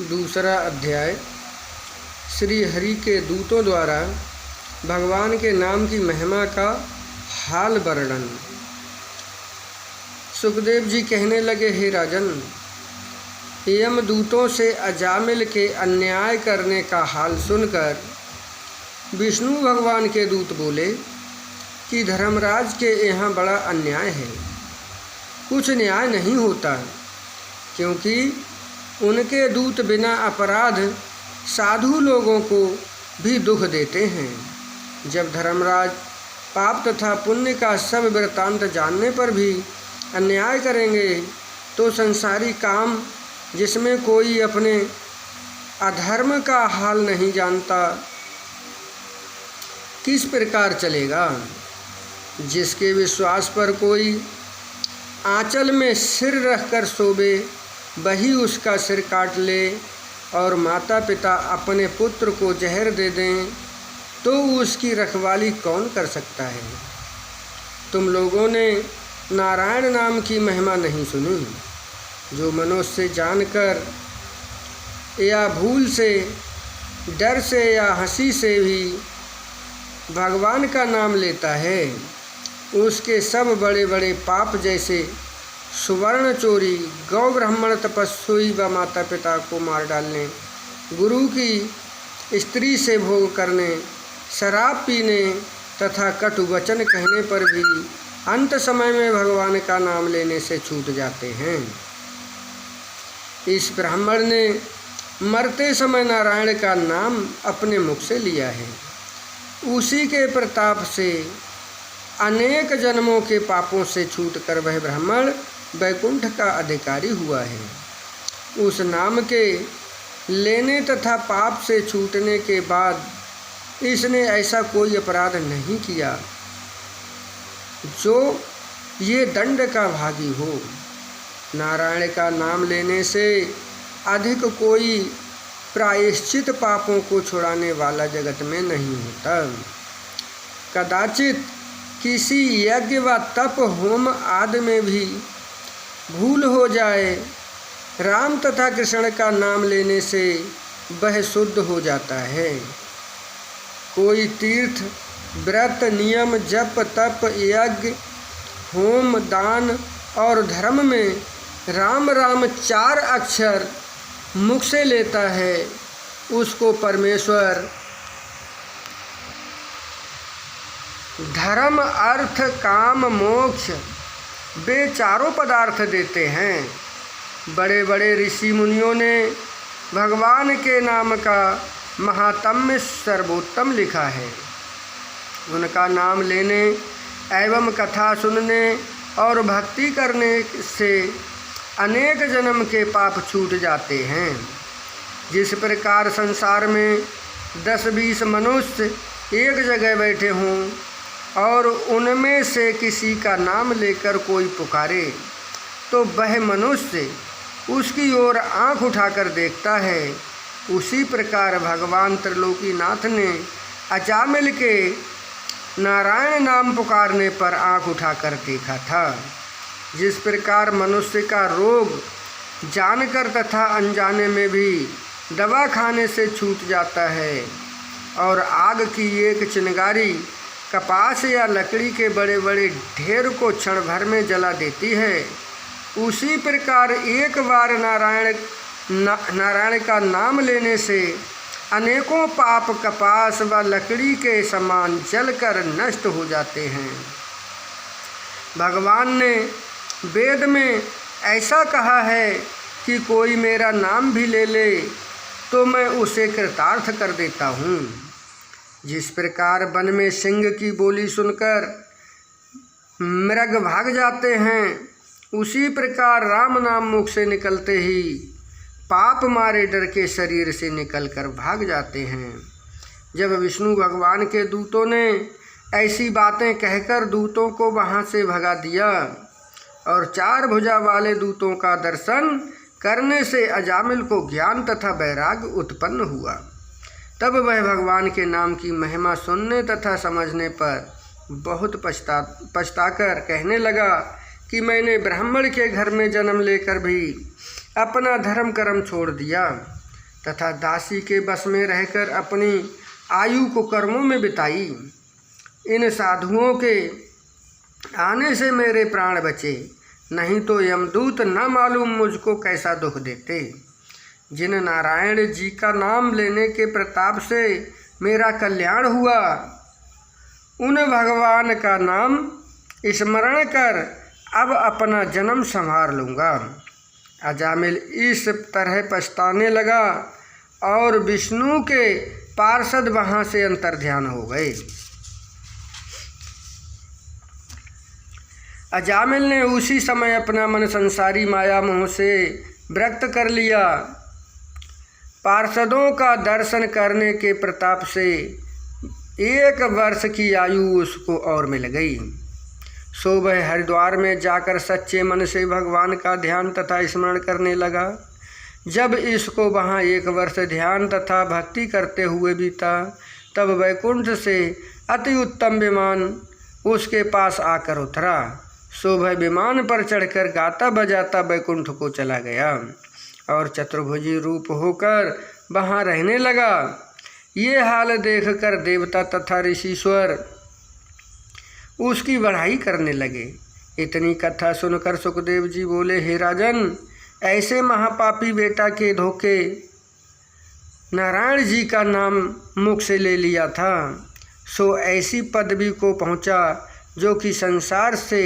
दूसरा अध्याय श्री हरि के दूतों द्वारा भगवान के नाम की महिमा का हाल वर्णन। सुखदेव जी कहने लगे, हे राजन, यमदूतों से अजामिल के अन्याय करने का हाल सुनकर विष्णु भगवान के दूत बोले कि धर्मराज के यहाँ बड़ा अन्याय है, कुछ न्याय नहीं होता, क्योंकि उनके दूत बिना अपराध साधु लोगों को भी दुख देते हैं। जब धर्मराज पाप तथा पुण्य का सब वृत्तांत जानने पर भी अन्याय करेंगे तो संसारी काम जिसमें कोई अपने अधर्म का हाल नहीं जानता किस प्रकार चलेगा। जिसके विश्वास पर कोई आंचल में सिर रखकर सोवे वही उसका सिर काट ले और माता पिता अपने पुत्र को जहर दे दें तो उसकी रखवाली कौन कर सकता है। तुम लोगों ने नारायण नाम की महिमा नहीं सुनी। जो मनुष्य जानकर या भूल से, डर से या हंसी से भी भगवान का नाम लेता है, उसके सब बड़े बड़े पाप जैसे सुवर्ण चोरी, गौ ब्राह्मण तपस्वी व माता पिता को मार डालने, गुरु की स्त्री से भोग करने, शराब पीने तथा कटु वचन कहने पर भी अंत समय में भगवान का नाम लेने से छूट जाते हैं। इस ब्राह्मण ने मरते समय नारायण का नाम अपने मुख से लिया है। उसी के प्रताप से अनेक जन्मों के पापों से छूटकर वह ब्राह्मण वैकुंठ का अधिकारी हुआ है। उस नाम के लेने तथा पाप से छूटने के बाद इसने ऐसा कोई अपराध नहीं किया जो ये दंड का भागी हो। नारायण का नाम लेने से अधिक कोई प्रायश्चित पापों को छुड़ाने वाला जगत में नहीं होता। कदाचित किसी यज्ञ व तप होम आदि में भी भूल हो जाए, राम तथा कृष्ण का नाम लेने से वह शुद्ध हो जाता है। कोई तीर्थ, व्रत, नियम, जप, तप, यज्ञ, होम, दान और धर्म में राम राम 4 अक्षर मुख से लेता है, उसको परमेश्वर धर्म, अर्थ, काम, मोक्ष वे चारों पदार्थ देते हैं। बड़े बड़े ऋषि मुनियों ने भगवान के नाम का महात्म्य सर्वोत्तम लिखा है। उनका नाम लेने एवं कथा सुनने और भक्ति करने से अनेक जन्म के पाप छूट जाते हैं। जिस प्रकार संसार में 10-20 मनुष्य एक जगह बैठे हों और उनमें से किसी का नाम लेकर कोई पुकारे तो वह मनुष्य उसकी ओर आँख उठाकर देखता है, उसी प्रकार भगवान त्रिलोकीनाथ ने अजामिल के नारायण नाम पुकारने पर आँख उठाकर देखा था। जिस प्रकार मनुष्य का रोग जानकर तथा अनजाने में भी दवा खाने से छूट जाता है और आग की एक चिंगारी कपास या लकड़ी के बड़े बड़े ढेर को क्षण भर में जला देती है, उसी प्रकार एक बार नारायण का नाम लेने से अनेकों पाप कपास व लकड़ी के समान जलकर नष्ट हो जाते हैं। भगवान ने वेद में ऐसा कहा है कि कोई मेरा नाम भी ले ले तो मैं उसे कृतार्थ कर देता हूँ। जिस प्रकार वन में सिंह की बोली सुनकर मृग भाग जाते हैं, उसी प्रकार राम नाम मुख से निकलते ही पाप मारे डर के शरीर से निकलकर भाग जाते हैं। जब विष्णु भगवान के दूतों ने ऐसी बातें कहकर दूतों को वहाँ से भगा दिया और 4 भुजा वाले दूतों का दर्शन करने से अजामिल को ज्ञान तथा वैराग्य उत्पन्न हुआ। तब वह भगवान के नाम की महिमा सुनने तथा समझने पर बहुत पछताकर कहने लगा कि मैंने ब्राह्मण के घर में जन्म लेकर भी अपना धर्म कर्म छोड़ दिया। तथा दासी के बस में रहकर अपनी आयु को कर्मों में बिताई। इन साधुओं के आने से मेरे प्राण बचे, नहीं तो यमदूत न मालूम मुझको कैसा दुख देते। जिन नारायण जी का नाम लेने के प्रताप से मेरा कल्याण हुआ, उन भगवान का नाम स्मरण कर अब अपना जन्म संभार लूँगा। अजामिल इस तरह पछताने लगा और विष्णु के पार्षद वहाँ से अंतर्ध्यान हो गए। अजामिल ने उसी समय अपना मन संसारी माया मोह से विरक्त कर लिया। पार्षदों का दर्शन करने के प्रताप से 1 वर्ष की आयु उसको और मिल गई। सो वह हरिद्वार में जाकर सच्चे मन से भगवान का ध्यान तथा स्मरण करने लगा। जब इसको वहाँ 1 वर्ष ध्यान तथा भक्ति करते हुए बीता, तब वैकुंठ से अति उत्तम विमान उसके पास आकर उतरा। सो वह विमान पर चढ़कर गाता बजाता वैकुंठ को चला गया और चतुर्भुजी रूप होकर वहाँ रहने लगा। ये हाल देखकर देवता तथा ऋषीश्वर उसकी बढ़ाई करने लगे। इतनी कथा सुनकर सुखदेव जी बोले, हे राजन, ऐसे महापापी बेटा के धोखे नारायण जी का नाम मुख से ले लिया था, सो ऐसी पदवी को पहुँचा जो कि संसार से